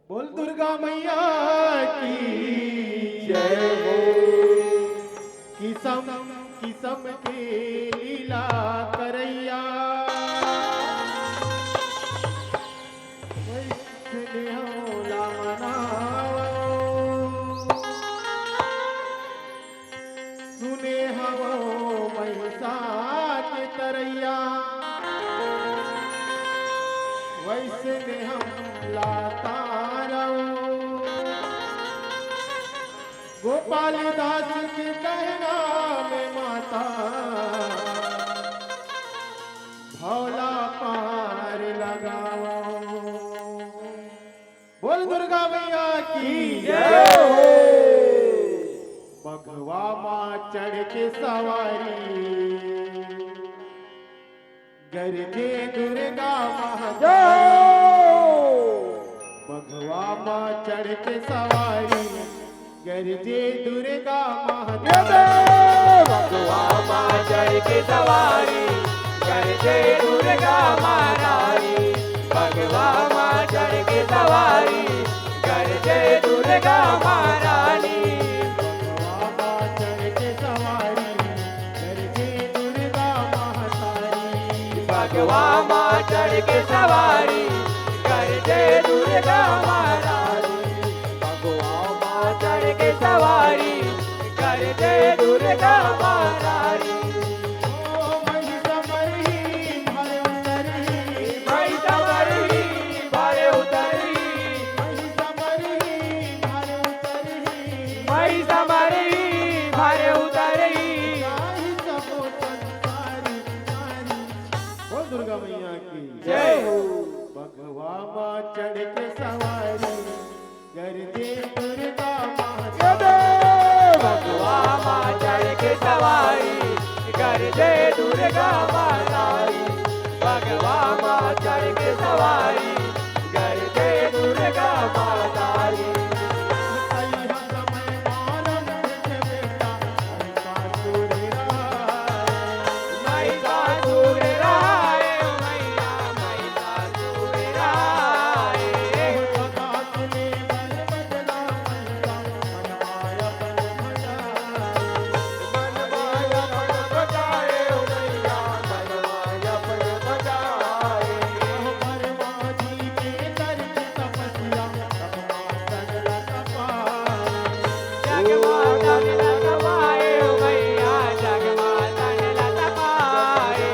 बोल दुर्गा मैया की जय हो। किसम किसम के लीला करैया वैष्णो होला मनावो सुने हवो महिषा के तरैया वैष्णो हम लाता गोपाल दास के कहना में माता भौला पार लगाओ। बोल दुर्गा मैया की जय हो। बघवा माँ चढ़ के सवारी गरजे दुर्गा महाकाली बघवा माँ चढ़ के सवारी गरजे दुर्गा महाकाली बघवा माँ चढ़ के सवारी गरजे दुर्गा महारानी। बघवा माँ चढ़ के सवारी गरजे दुर्गा महारानी। बघवा माँ चढ़ के सवारी गरजे दुर्गा महाकाली बघवा माँ चढ़ के सवारी गरजे दुर्गा महारानी। बघवा माँ चढ़ के सवारी गरजे दुर्गा महारानी। ओ महिषा मरही भरे उतरही महिषा मरही भरे उतरही। महिषा मरही भरे उतरही महिषा मरही भरे उतरही। गाही सबो संसारी नारी। बोल दुर्गा मैया की जय हो। बघवा माँ चढ़ के सवारी गरजे दुर्गा महाकाली बघवा माँ चढ़ के सवारी गरजे दुर्गा महारानी। बघवा माँ चढ़ के सवारी गरजे दुर्गा महारानी। सैया समय मानम के बेटा महिषासुर राय महिषासुर राय मैया महिषासुर राय। सदा सुने बल बदला महिषा मनमाया बल मनमाया बल बजाए मैया मनमाया बल बजाए। परमा जी के करके तपस्या तपमातन जगमातन लतपाए मैया जगमातन लतपाए।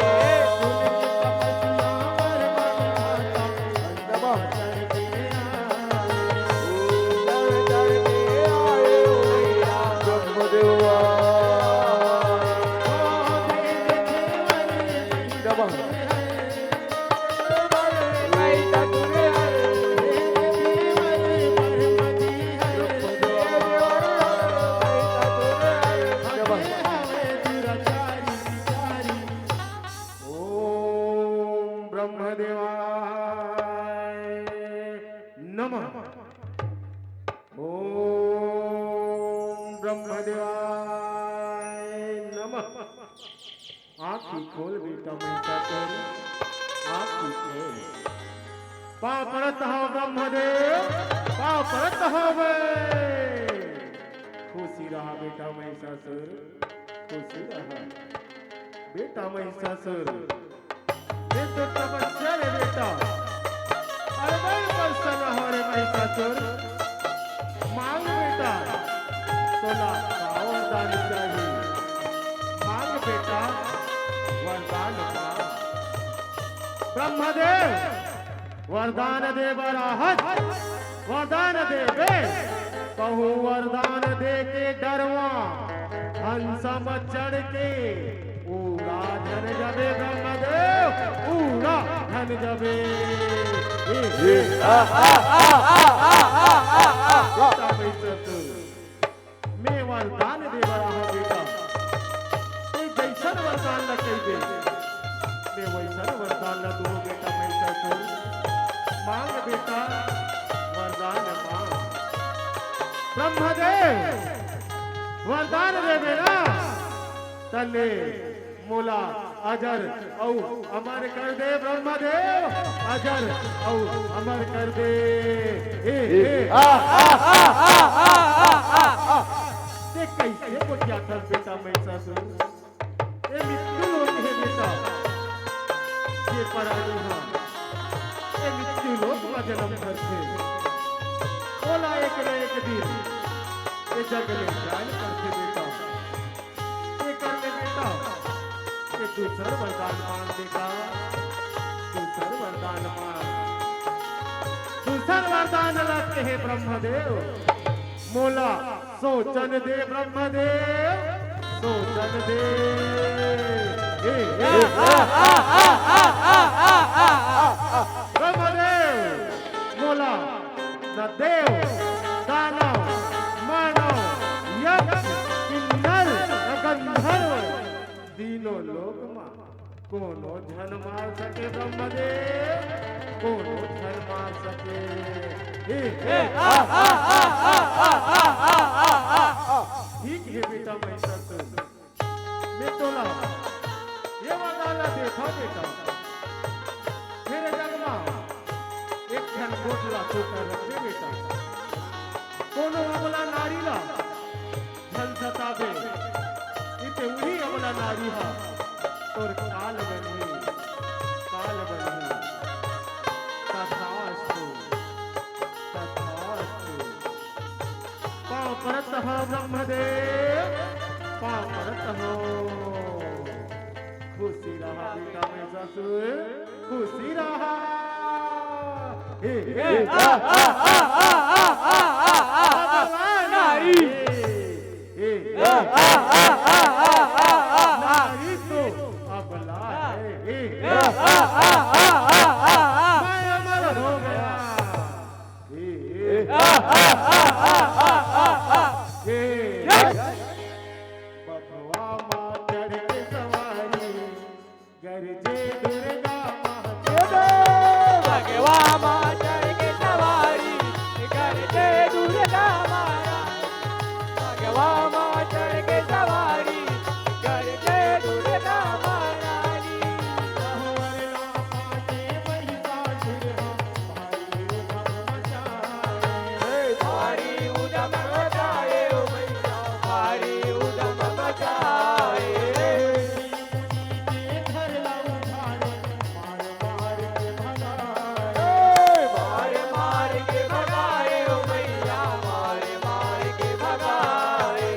आँखी खोल बेटा मैसा तेरी आँखी खोल पाँव पड़त हो ब्रह्मदेव पाँव पड़त हो वे खुशी रहा बेटा महिषासुर खुशी रहा बेटा महिषासुर ये तो तपस्या रे बेटा अरे बड़ी प्रसन्न हो रे महिषासुर मांग बेटा 16 का वरदान चाहिए मांग बेटा वरदान मांग ब्रह्मदेव वरदान दे बराहत वरदान दे बे कहूँ वरदान दे के डरवा हंसम चढ़ के पूरा धन जबे ब्रह्मदेव पूरा धन जबे मैं वरदान दे बड़ा हूँ बेटा कोई जैसन वरदान न कही दे मैं वैसन वरदान न दूँ बेटा महिषासुर मांग बेटा वरदान मांग ब्रह्मदेव वरदान दे बेटा तले मोला अजर औ अमर कर दे ब्रह्मदेव अजर औ अमर कर दे ये कैसे कोठिया कर बेटा महिषासुर ये मृत्यु लोक है बेटा ये परानी हाँ ये मृत्यु लोक का जन्म घर से बोला एक न एक दिन ये जग में जान करते बेटा ये करने बेटा ये दूसरा वरदान मान देगा दूसरा वरदान मान दूसरा वरदान लगते हैं ब्रह्मदेव मोला सोचन दे ब्रह्मदेव सोचन दे ब्रह्मदेव मोला न देव दानव मानव यक्ष किन्नर गंधर्व तीनों लोक मां कोनो धन मार सके ब्रह्मदेव कोनो धन मार सके ठीक है बेटा महिषासुर मैं तोला ये वरदान देखा बेटा मेरे जग में एक धन गोटला चोकर रखे बेटा कोनो अबला नारी ला धन सतावे इते वही अबला नारी हा तोर काल बनी तथास्तु पाँव परत हो ब्रह्मदेव पाँव परत हो खुशी रहा बेटा महिषासुर खुशी रहा नारी नारी तो अबला है मैं अमर हो गया बधवा माँ चढ़ के सवारी गरजे दुर्गा माँ भगवा माँ चढ़ के सवारी गरजे दुर्गा माता भगवा माँ चढ़ के सवारी गरजे दुर्गा महारानी भारी उदम मचाए ओ मैया भारी उदम मचाए मार मार के भगाए ओ मैया मार मार के भगाए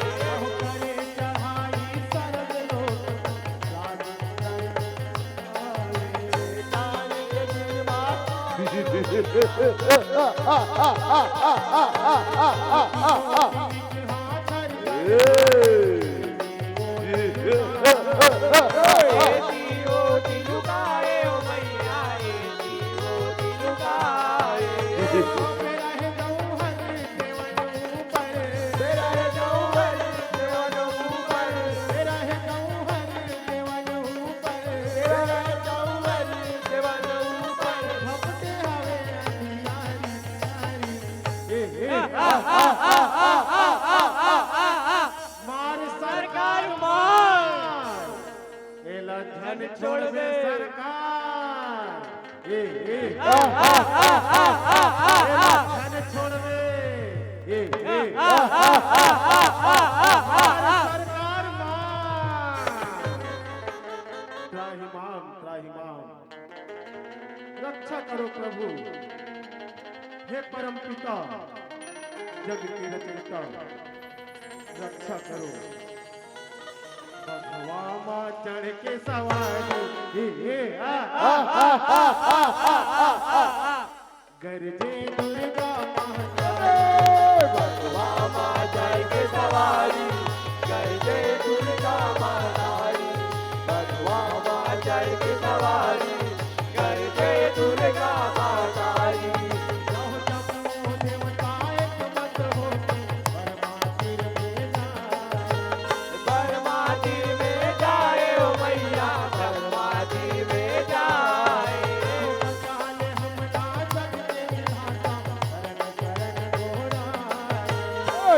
दियो दिलुकाए ओ मैया दियो दिलुकाए तेरा है जौहर देवन ऊपर तेरा है जौहर देवन ऊपर तेरा है जौहर देवन ऊपर मार सरकार मार एला धन छोड़ दे सरकार एला धन छोड़ दे सरकार मार त्राहिमाम रक्षा करो प्रभु हे परम पिता जग के रचयिता रक्षा करो भगवा माँ चढ़ के सवारी गरजे दुर्गा माता भगवा माँ चढ़ के सवारी गरजे दुर्गा महारानी भगवा माँ चढ़ के सवारी गरजे दुर्गा महारानी बरमाती में जाए ओ मैया बरमाती में जाए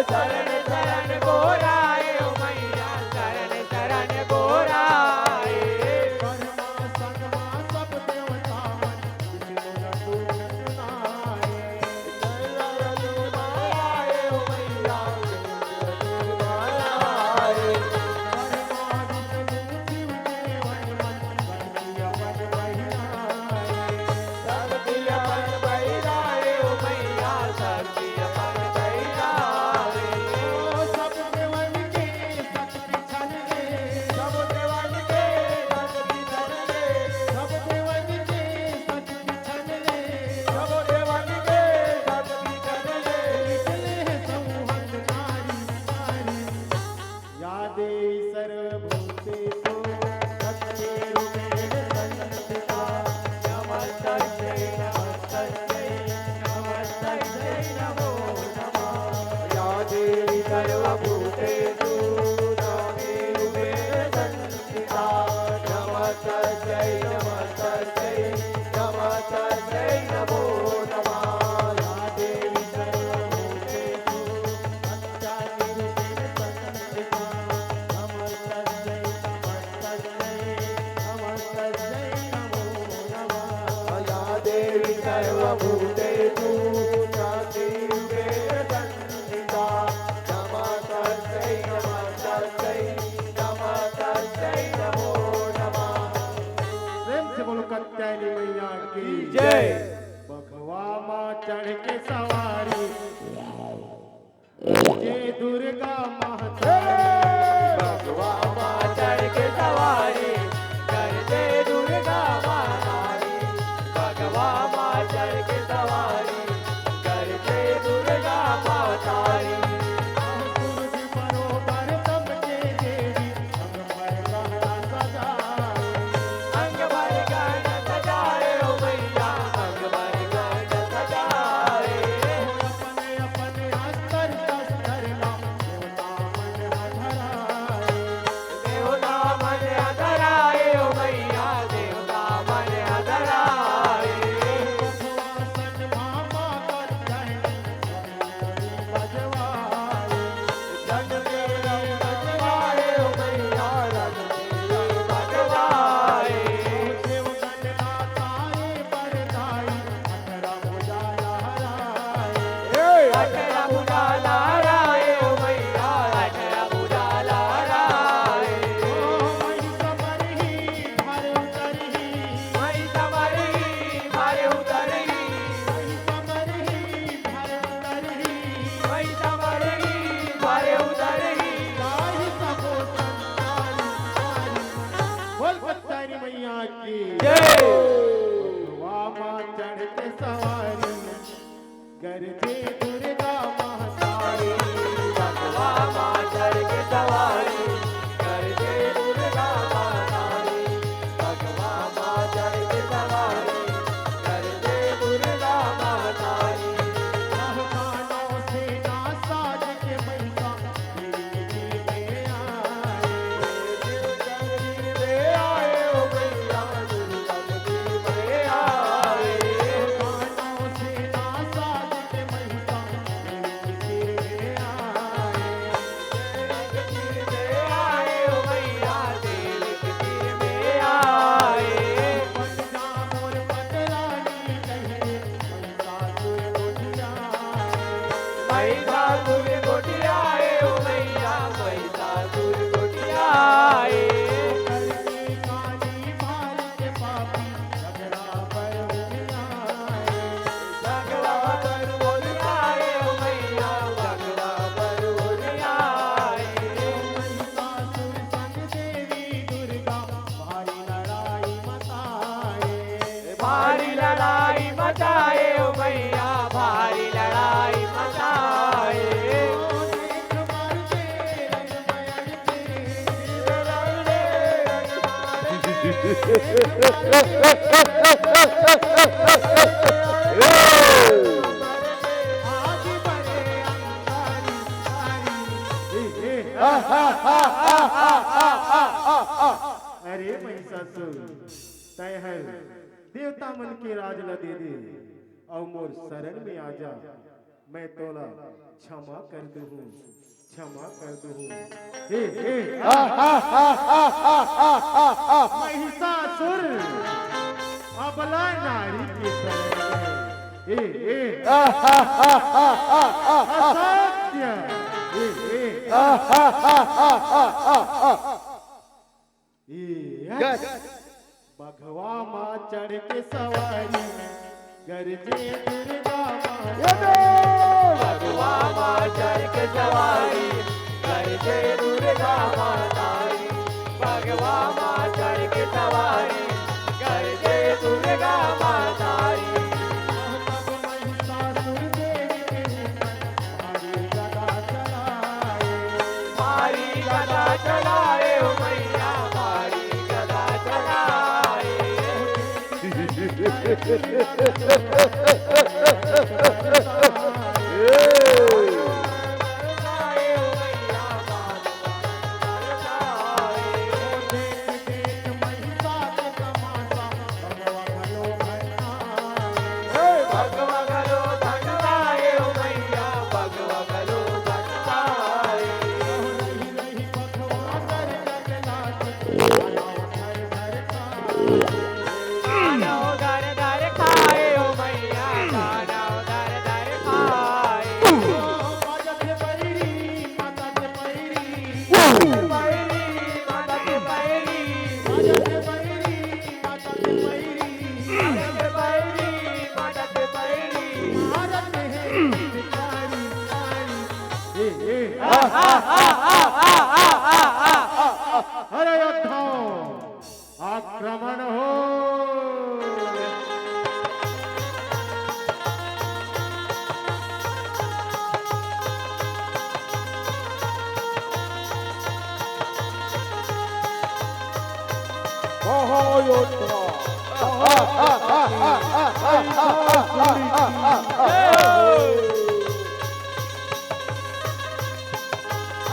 शरण शरण गोराए ओ मैया शरण शरण गोराए चढ़ के सवारी जय दुर्गा माता भगवा माँ चढ़ के सवारी कर दे दुर्गा महारानी भगवा माँ चढ़ के सवारी कर दे दुर्गा मातारी सूरज बरोबर सबके देवी अंग भर गहना सजाए अंग भर गहना सजाए ओ मैया अंग भर गहना सजाए अपने अपने अस्तर शस्त्र नाम देवता मन हधराए देवता मन अधराए ओ मैया देवता मन अधराए भगवान मामा कर बजवाए रंग तेरा बजवाए ओ मैया रंग तेरा बजवाए देवगण नाताए बरदाई अठरा भुजा लहराए अठरा भुजा लहराए ओ मैया अठरा भुजा लहराए मई समरही भर उतरही मई समरही भर उतरही मई समरही भर उतरही मई समरही भर उतरही गाहि सबो संसारी बोल बत्तारी मैया की जय वाह माँ चढ़ के सवारी गरजे दुर्गा महतारी भगवा माँ चढ़ के सवारी कर दे दुर्गा महारानी भगवा माँ चढ़ के सवारी कर दे दुर्गा महारानी रहमानों से ना साज के महिमा दिल्ली में आए वे आए ओ मैया दुर्गा में आए रहमानों से ना साज के महिमा दिल्ली में आए में आए ओ मैया दिल में आए पंजा मोर पटरानी कहे सासुर उठियाए महिषासुर गोटियाए ओ मैया महिषासुर गोटियाए करके काली मार के पापी झगड़ा पर उठियाए भगवा पर बोलियाए ओ मैया भगवा पर बोलियाए महिषासुर संग देवी दुर्गा भारी लड़ाई मचाए भारी लड़ाई मचाए ओ मैया भारी लड़ाई मचाए देख मारते रंगमयन आगे बढ़े अंगारी अरे महिषासुर तय है देवता मन के राज न दे दे और मोर शरण में आ जा मैं तोला क्षमा कर दूँ क्षमा कर दूँ महिषासुर अबला नारी के शरण में असत्य भगवा माँ चढ़ के सवारी गरजे दुर्गा माता भगवा माँ चढ़ के सवारी कर दे दुर्गा मातारी भगवा माँ चढ़ के सवारी कर दे दुर्गा मातारी तब महिषासुर देवी के भारी गदा चलाए मारी गदा चलाए ओ मैया मारी गदा चलाए बरसाए ओ मैया बाल बरसाए देख देख महिषा के तमाशा भगवा भलो भरनाए भगवा गलो धनवाए ओ मैया भगवा गलो धनवाए रही रही भगवा कर जगन्नाथ आया उठर धरता खाना दर दर खाए ओ मैया खाना दर दर खाए अरे योद्धाओं आक्रमण हो महायोद्धा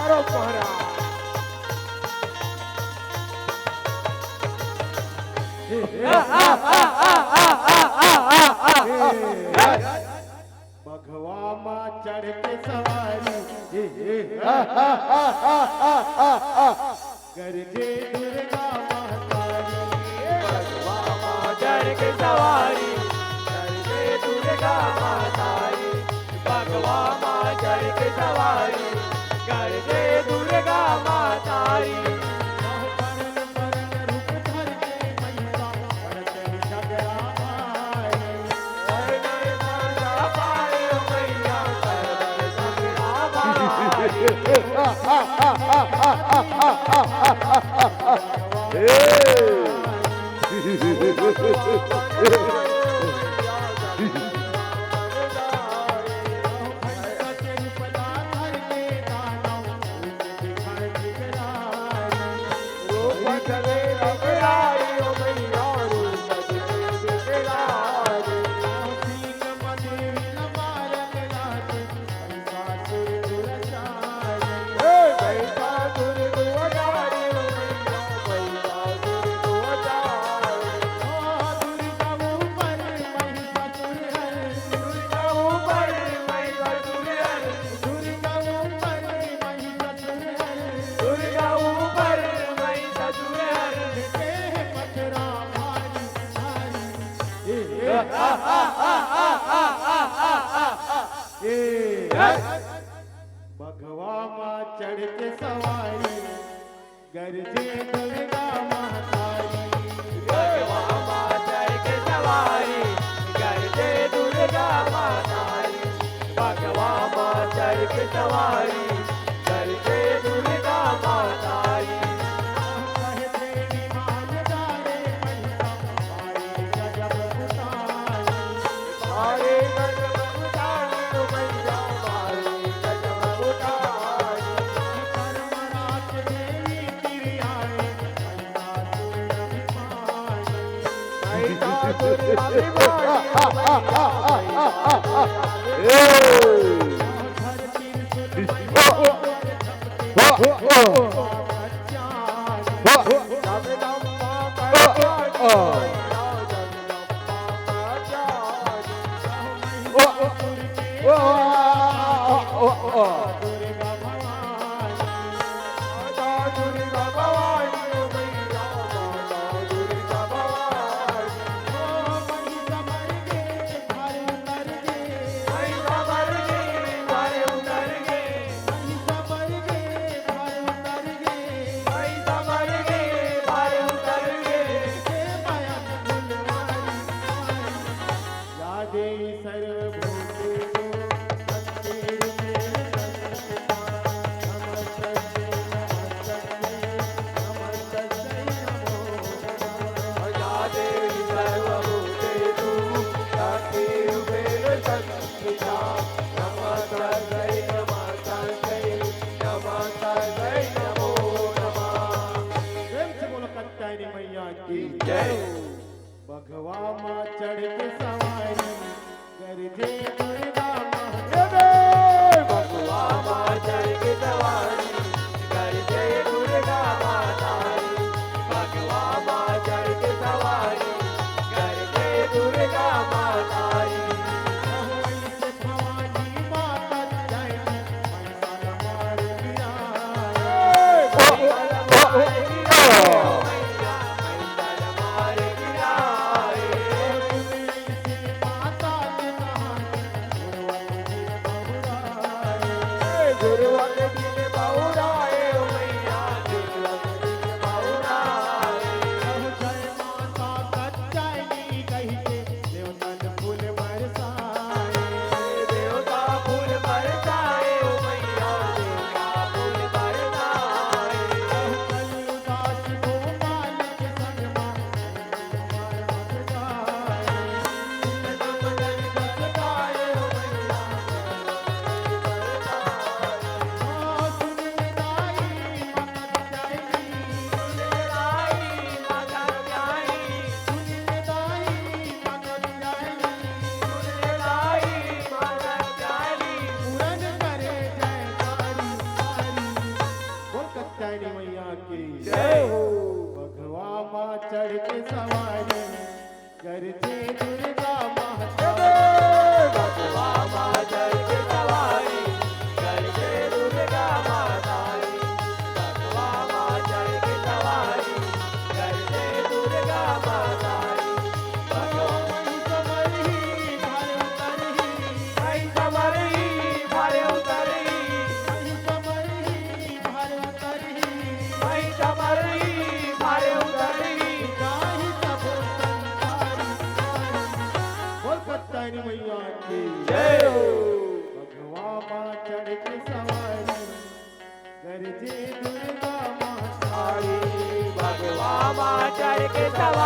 अरे महाराज भगवा माँ चढ़ के सवारी गरजे दुर्गा महतारी भगवा माँ चढ़ के सवारी गरजे दुर्गा महतारी भगवा माँ चढ़ के सवारी गरजे दुर्गा महतारी भगवा माँ चढ़ के सवारी गरजे दुर्गा महतारी भगवा माँ चढ़ के सवारी गरजे दुर्गा महतारी भगवा माँ चढ़ के सवारी गरजे दुर्गा महतारी कहे देवी मान जाए महिषा गजब उतारी हरे गजब उतारी मैया हरे गजब उतारी कर्मराज देवी गिरि आए महिषासुर अभिमानी धरती भगवा माँ चढ़ के सवारी गरजे दुर्गा महतारी भगवा माँ चढ़ के सवारी गरजे दुर्गा महतारी भगवा माँ चढ़ के सवारी गरजे दुर्गा महतारी भवानी माता जय महिषा मार गिराए के सवार